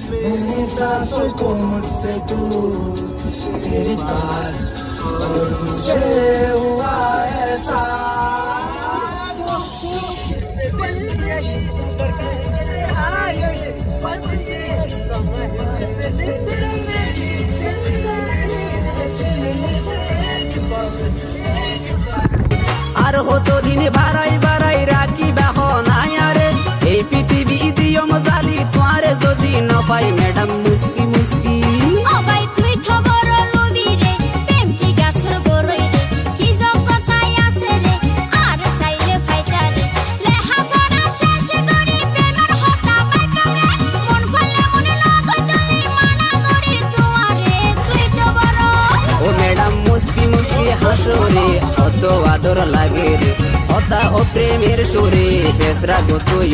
मेरी सांसों को मुझसे दूर तेरे पास और मुझे हुआ আর হতো দিনে বাড়াই বাড়াই রাখি বাহনায়ারে এই পৃথিবী দিয়ম জালি তোয়ারে যদি না পাই ম্যাডাম মুস্কি মুস্কি ও ভাই তুই তো বড় লবি রে প্রেম কি গাছর বড়ই রে কি জগতাই আছে রে আর সাইলে ফাইটা রে লেহা পড়া শেষ করি প্রেমের হতা পাইতা রে মন ফলে মনে না কইতালি মানা করি তোমারে তুই তো বড় ও ম্যাডাম মুস্কি মুস্কি হাসো রে কত আদর লাগে রে হতা ও প্রেমের সুরে বেসরা গো তুই